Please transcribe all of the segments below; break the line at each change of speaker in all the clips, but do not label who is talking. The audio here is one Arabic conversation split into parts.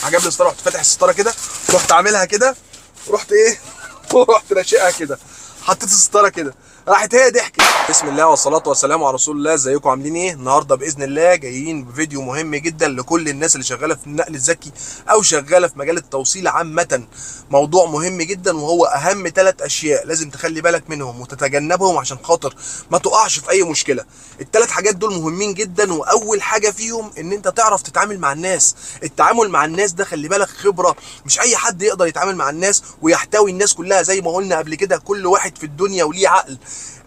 عجبني الستاره، رحت فاتح الستاره كده، رحت عاملها كده، رحت ايه ورحت راشقها كده، حطيت الستاره كده، راحت هي ضحكت. بسم الله والصلاه والسلام على رسول الله. ازيكم عاملين ايه؟ النهارده باذن الله جايين بفيديو مهم جدا لكل الناس اللي شغاله في النقل الذكي او شغاله في مجال التوصيل عامه. موضوع مهم جدا، وهو اهم 3 اشياء لازم تخلي بالك منهم وتتجنبهم عشان خاطر ما تقعش في اي مشكله. ال3 حاجات دول مهمين جدا، واول حاجه فيهم ان انت تعرف تتعامل مع الناس. التعامل مع الناس ده خلي بالك خبره، مش اي حد يقدر يتعامل مع الناس ويحتوي الناس كلها. زي ما قلنا قبل كده، كل واحد في الدنيا وليه عقل.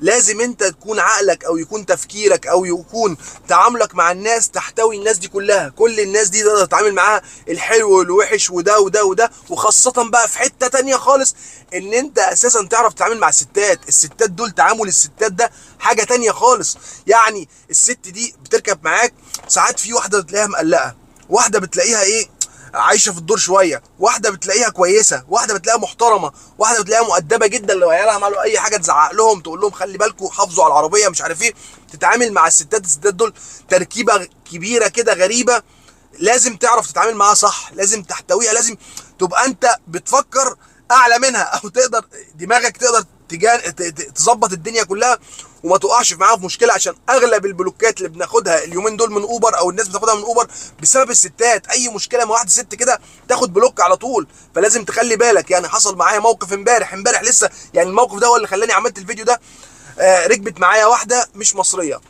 لازم انت تكون عقلك او يكون تفكيرك او يكون تعاملك مع الناس تحتوي الناس دي كلها. كل الناس دي تقدر تتعامل معاها، الحلو والوحش وده وده وده. وخاصة بقى في حتة تانية خالص، ان انت اساسا تعرف تتعامل مع الستات. الستات دول تعامل الستات ده حاجة تانية خالص. يعني الست دي بتركب معاك، ساعات في واحدة بتلاقيها مقلقة، واحدة بتلاقيها ايه عايشه في الدور شويه، واحده بتلاقيها كويسه، واحده بتلاقيها محترمه، واحده بتلاقيها مؤدبه جدا. لو عيالها عملوا اي حاجه تزعق لهم، تقول لهم خلي بالكم، حافظوا على العربيه، مش عارف ايه. تتعامل مع الستات دول تركيبه كبيره كده غريبه، لازم تعرف تتعامل معاها صح، لازم تحتويها، لازم تبقى انت بتفكر اعلى منها، او تقدر دماغك تقدر تظبط الدنيا كلها وما تقعش معاها في مشكله. عشان اغلب البلوكات اللي بناخدها اليومين دول من اوبر، او الناس بتاخدها من اوبر بسبب الستات. اي مشكله مع واحده ست كده تاخد بلوك على طول، فلازم تخلي بالك. يعني حصل معايا موقف امبارح لسه، يعني الموقف ده هو اللي خلاني عملت الفيديو ده. ركبت معايا واحده مش مصريه،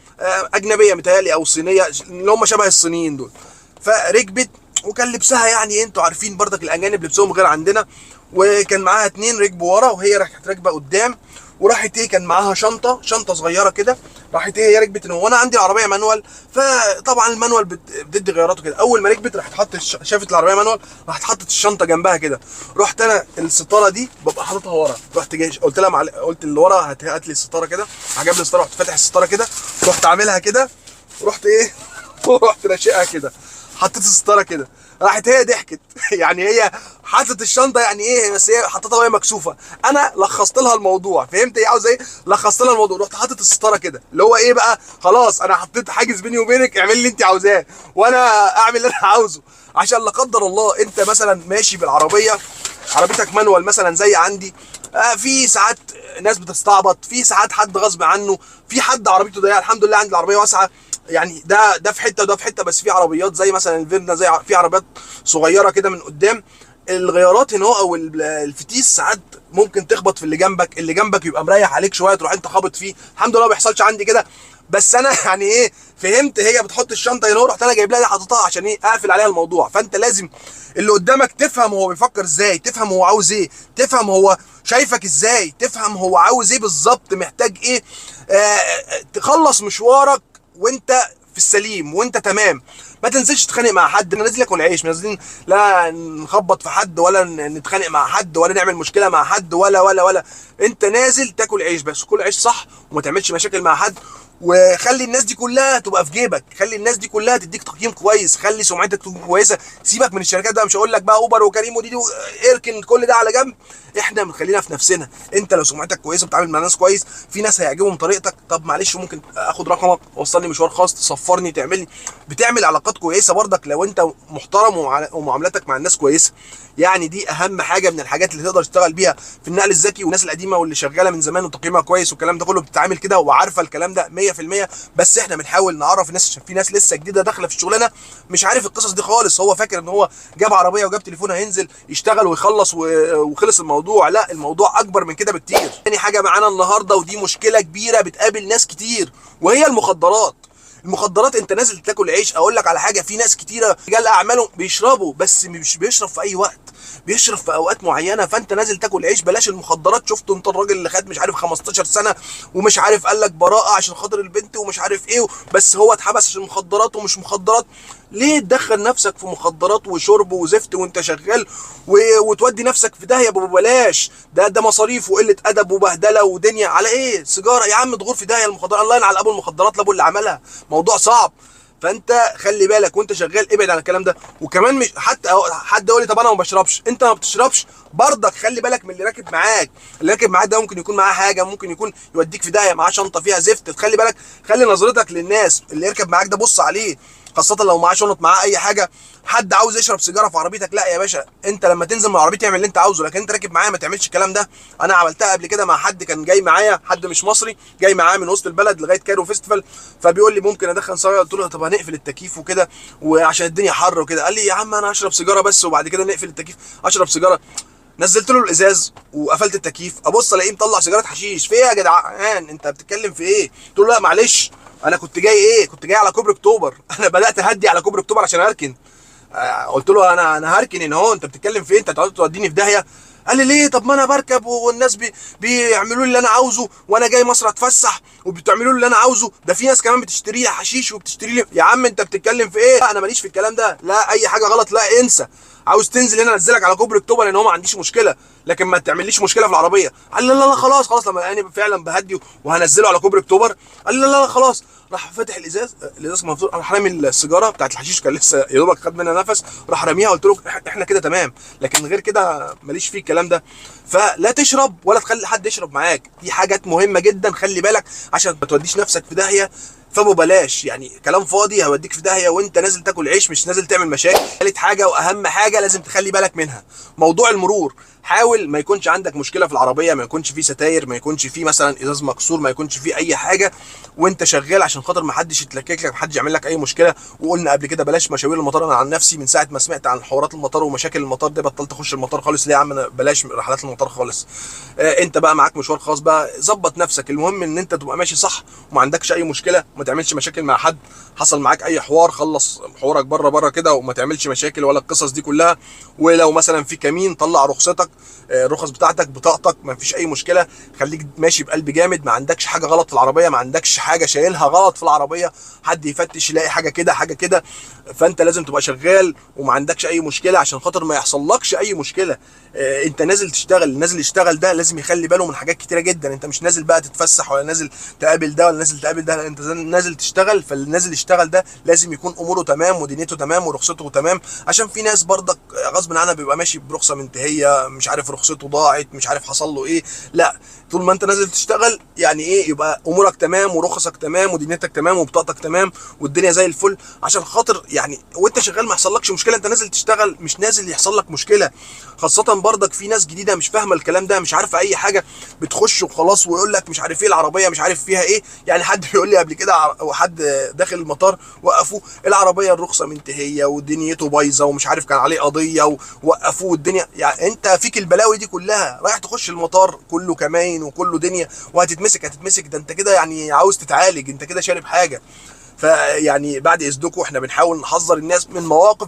اجنبيه متهيألي او صينيه، اللي هم شبه الصينيين دول. فركبت وكان لبسها، يعني انتوا عارفين برضك الاجانب لبسهم غير عندنا. وكان معاها 2 ركبوا ورا، وهي راحت راكبه قدام. وراحت ايه، كان معاها شنطه صغيره كده. راحت ايه، هي ركبت وانا عندي العربيه مانوال، فطبعا المانوال بتدي غيارات كده. اول ما ركبت راحت شافت العربيه مانوال، راحت حطت الشنطه جنبها كده. رحت انا الستاره دي ببقى حاططها ورا، رحت جاي قلت لها قلت اللي ورا هات لي الستاره كده. عجبني الستاره، رحت فاتح الستاره كده، رحت عاملها كده، رحت ايه ورحت راشقها كده، حطيت الستاره كده، راحت هي ضحكت. يعني هي حطت الشنطه يعني ايه، بس هي حطتها وهي مكسوفه. انا لخصت لها الموضوع، فهمت هي عاوزه ايه، لخصت لها الموضوع. رحت حاطط الستاره كده، اللي هو ايه بقى، خلاص انا حطيت حاجز بيني وبينك، اعمل اللي انت عاوزاه وانا اعمل اللي انا عاوزه. عشان لا قدر الله انت مثلا ماشي بالعربيه، عربيتك مانوال مثلا زي عندي، في ساعات ناس بتستعبط، في ساعات حد غصب عنه، في حد عربيته ضيقه. الحمد لله عندي العربيه واسعه، يعني ده في حته وده في حته. بس في عربيات زي مثلا الفيرنا، زي في عربيات صغيره كده من قدام، الغيارات هنا او الفتيس ساعات ممكن تخبط في اللي جنبك، اللي جنبك يبقى مريح عليك شويه، تروح انت خابط فيه. الحمد لله ما بيحصلش عندي كده. بس انا يعني ايه، فهمت هي بتحط الشنطه هنا، رحت انا جايب لها دي حاططها عشان ايه، اقفل عليها الموضوع. فانت لازم اللي قدامك تفهم هو بيفكر ازاي، تفهم هو عاوز ايه، تفهم هو شايفك ازاي، تفهم هو عاوز ايه بالظبط، محتاج ايه. تخلص مشوارك وانت في السليم وانت تمام. ما تنزلش تتخانق مع حد. انا نازل اكل عيش، نازلين لا نخبط في حد ولا نتخانق مع حد ولا نعمل مشكله مع حد ولا. انت نازل تاكل عيش بس، كل عيش صح وما تعملش مشاكل مع حد. وخلي الناس دي كلها تبقى في جيبك، خلي الناس دي كلها تديك تقييم كويس، خلي سمعتك تكون كويسه. سيبك من الشركات بقى، مش هقول لك بقى اوبر وكريم وديدي، اركن كل ده على جنب. احنا خلينا في نفسنا. انت لو سمعتك كويسه بتتعامل مع ناس كويس، في ناس هيعجبهم طريقتك. طب معلش ممكن اخد رقمك، وصلني مشوار خاص، تصفرني، تعملني، بتعمل علاقات كويسه برضك لو انت محترم ومعاملتك مع الناس كويسه. يعني دي اهم حاجه من الحاجات اللي تقدر تشتغل بيها في النقل الذكي. والناس القديمه واللي شغاله من زمان وتقييمها كويس والكلام ده كله بتتعامل كده وعارفه الكلام ده 100%. بس احنا بنحاول نعرف الناس، عشان في ناس لسه جديده داخله في الشغلانه مش عارف القصص دي خالص. هو فاكر ان هو جاب عربيه وجاب تليفون هينزل يشتغل ويخلص وخلص الموضوع. لا، الموضوع اكبر من كده بكتير. تاني حاجه معانا النهارده، ودي مشكله كبيره بتقابل ناس كتير، وهي المخدرات. المخدرات، انت نازل تاكل عيش. اقول لك على حاجه، في ناس كتيره رجال اعمالهم بيشربوا، بس مش بيشرب في اي وقت، بيشرب في اوقات معينه. فانت نازل تاكل عيش، بلاش المخدرات. شفت انت الراجل اللي خد مش عارف 15 سنه ومش عارف قال لك براءه عشان خاطر البنت ومش عارف ايه، بس هو اتحبس عشان مخدرات ومش مخدرات. ليه تدخل نفسك في مخدرات وشرب وزفت وانت شغال وتودي نفسك في داهيه ببلاش؟ ده مصاريف وقله ادب وبهدله ودنيا على ايه؟ سيجاره يا عم، تغور في داهيه المخدرات. الله ينعل ابو المخدرات لابو اللي عملها، موضوع صعب. فانت خلي بالك وانت شغال، ابعد عن الكلام ده. وكمان مش حتى حد يقول لي طب انا ما بشربش، انت ما بتشربش برضك خلي بالك من اللي راكب معاك. اللي راكب معاك ده ممكن يكون معاه حاجه، ممكن يكون يوديك في داهيه، معاه شنطه فيها زفت. خلي بالك، خلي نظرتك للناس اللي يركب معاك ده، بص عليه، خاصه لو معاه شنط، معاه اي حاجه، حد عاوز يشرب سيجاره في عربيتك، لا يا باشا، انت لما تنزل من العربيه تعمل اللي انت عاوزه، لكن انت راكب معايا ما تعملش الكلام ده. انا عملتها قبل كده مع حد كان جاي معايا، حد مش مصري جاي معايا من وسط البلد لغايه كايرو فيستيفال، فبيقول لي ممكن ادخن سيجاره؟ قلت له طب هنقفل التكييف وكده وعشان الدنيا حر وكده. قال لي يا عم انا هشرب سيجاره بس وبعد كده نقفل التكييف. اشرب سيجاره؟ نزلت له الازاز وقفلت التكييف، ابص الاقيه مطلع سيجاره حشيش. في ايه يا جدعان انت بتتكلم في ايه؟ قلت له لا معلش، انا كنت جاي ايه، كنت جاي على كوبري اكتوبر انا بدات اهدي على كوبري اكتوبر عشان اركن. قلت له انا هركن هنا اهو، انت بتتكلم في ايه، انت هتقعد توديني في داهيه؟ قال لي ليه؟ طب ما انا بركب والناس بيعملوا لي اللي انا عاوزه، وانا جاي مصر اتفسح وبتعملوا لي اللي انا عاوزه، ده في ناس كمان بتشتري لي حشيش وبتشتري لي. يا عم انت بتتكلم في ايه؟ لا انا ماليش في الكلام ده، لا اي حاجه غلط لا انسى. عاوز تنزل هنا انزلك على كوبري اكتوبر لان هو ما عنديش مشكله، لكن ما تعمليش مشكله في العربيه. قال لي لا لا خلاص خلاص، لما انا فعلا بهدي وهنزله على كوبري اكتوبر قال لي لا لا خلاص. راح فاتح الازاز مفتوح، راح رامي السيجاره بتاعت الحشيش، كان لسه يا دوبك خد منها نفس، راح راميها. قلت له احنا كده تمام، لكن غير كده ماليش فيه الكلام ده. فلا تشرب ولا تخلي حد يشرب معاك، دي حاجات مهمه جدا، خلي بالك عشان ما توديش نفسك في داهيه. فببلاش يعني كلام فاضي هيوديك في داهيه وانت نازل تاكل عيش مش نازل تعمل مشاكل. ثالث حاجه واهم حاجه لازم تخلي بالك منها، موضوع المرور. حاول ما يكونش عندك مشكله في العربيه، ما يكونش فيه ستاير، ما يكونش فيه مثلا ازاز مكسور، ما يكونش فيه اي حاجه وانت شغال، عشان خاطر ما حدش يتلكك لك، ما حدش يعمل لك اي مشكله. وقلنا قبل كده بلاش مشاوير المطار. انا عن نفسي من ساعه ما سمعت عن حوارات المطار ومشاكل المطار دي بطلت اخش المطار خالص. ليه يا عم؟ أنا بلاش رحلات المطار خالص. انت بقى معاك مشوار خاص بقى، ظبط نفسك، المهم ان انت تبقى ماشي صح وما عندكش اي مشكله، وما تعملش مشاكل مع حد. حصل معاك اي حوار خلص حوارك بره كده وما تعملش مشاكل ولا القصص دي كلها. ولو مثلا في كمين طلع رخصتك، الرخص بتاعتك، بطاقتك، ما فيش اي مشكله. خليك ماشي بقلب جامد، ما عندكش حاجه غلط في العربيه، ما عندكش حاجه شايلها غلط في العربيه، حد يفتش يلاقي حاجه كده حاجه كده. فانت لازم تبقى شغال وما عندكش اي مشكله عشان خاطر ما يحصلكش اي مشكله. انت نازل تشتغل، نازل يشتغل ده لازم يخلي باله من حاجات كتيره جدا. انت مش نازل بقى تتفسح ولا نازل تقابل ده ولا نازل تقابل ده، انت نازل تشتغل. فالنازل يشتغل ده لازم يكون اموره تمام ودنيته تمام ورخصته تمام، عشان في ناس برضك غصب عنها بيبقى ماشي برخصه منتهيه، مش عارف رخصته ضاعت، مش عارف حصل له ايه. لا، طول ما انت نازل تشتغل يعني ايه، يبقى امورك تمام ورخصك تمام ودنيتك تمام وبطاقتك تمام والدنيا زي الفل، عشان خاطر يعني وانت شغال ما يحصلكش مشكله. انت نازل تشتغل مش نازل يحصل لك مشكله. خاصه برضك في ناس جديده مش فاهمه الكلام ده، مش عارفه اي حاجه، بتخش وخلاص ويقول لك مش عارف ايه العربيه مش عارف فيها ايه. يعني حد بيقول لي قبل كده، وحد داخل المطار وقفوه، العربيه الرخصه منتهيه ودنيته بايظه ومش عارف كان عليه قضيه ووقفوه والدنيا. يعني انت فيك البلاوي دي كلها، رايح تخش المطار كله كماين وكله دنيا وهتتمسك. ده انت كده يعني عاوز تتعالج، انت كده شارب حاجه. فيعني بعد اذنكم احنا بنحاول نحذر الناس من مواقف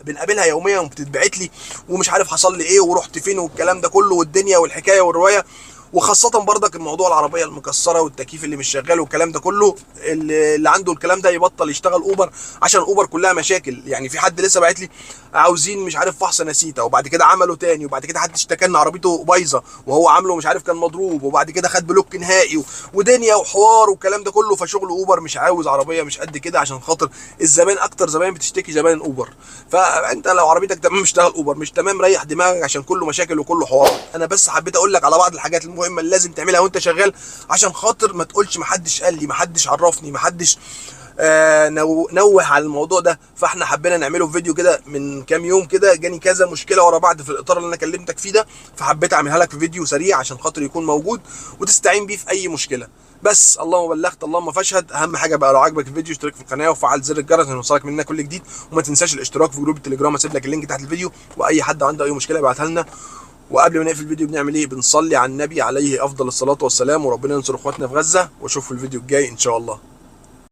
بنقابلها يوميا وبتتبعت لي ومش عارف حصل لي ايه ورحت فين والكلام ده كله والدنيا والحكايه والروايه. وخاصة برضك الموضوع العربية المكسرة والتكييف اللي مش شغال والكلام ده كله، اللي عنده الكلام ده يبطل يشتغل اوبر، عشان اوبر كلها مشاكل. يعني في حد لسه باعت لي عاوزين مش عارف فحص نسيته، وبعد كده عملوا تاني، وبعد كده حد اشتكى ان عربيته بايظه وهو عامله مش عارف كان مضروب، وبعد كده خد بلوك نهائي ودنيا وحوار والكلام ده كله. فشغل اوبر مش عاوز عربيه مش قد كده، عشان خاطر الزبائن اكتر زبائن بتشتكي زبائن اوبر. فانت لو عربيتك تمام اشتغل اوبر، مش تمام ريح دماغك عشان كله مشاكل وكله حوار. انا بس حبيت اقول لك على بعض الحاجات المهمه اللي لازم تعملها وانت شغال، عشان خاطر ما تقولش ما حدش قال لي، ما حدش عرفني، ما حدش نوه على الموضوع ده. فاحنا حبينا نعمله في فيديو كده من كام يوم كده، جاني كذا مشكله ورا بعض في الاطار اللي انا كلمتك فيه ده، فحبيت اعملها لك في فيديو سريع عشان خاطر يكون موجود وتستعين بيه في اي مشكله. بس اللهم بلغت اللهم فاشهد. اهم حاجه بقى لو عجبك الفيديو اشترك في القناه وفعل زر الجرس عشان يوصلك مننا كل جديد، وما تنساش الاشتراك في جروب التليجرام، هسيب لك اللينك تحت الفيديو، واي حد عنده اي مشكله يبعتها لنا. وقبل ما نقفل الفيديو بنعمل ايه؟ بنصلي على النبي عليه افضل الصلاه والسلام، وربنا ينصر اخواتنا في غزه، واشوفكم الفيديو الجاي ان شاء الله.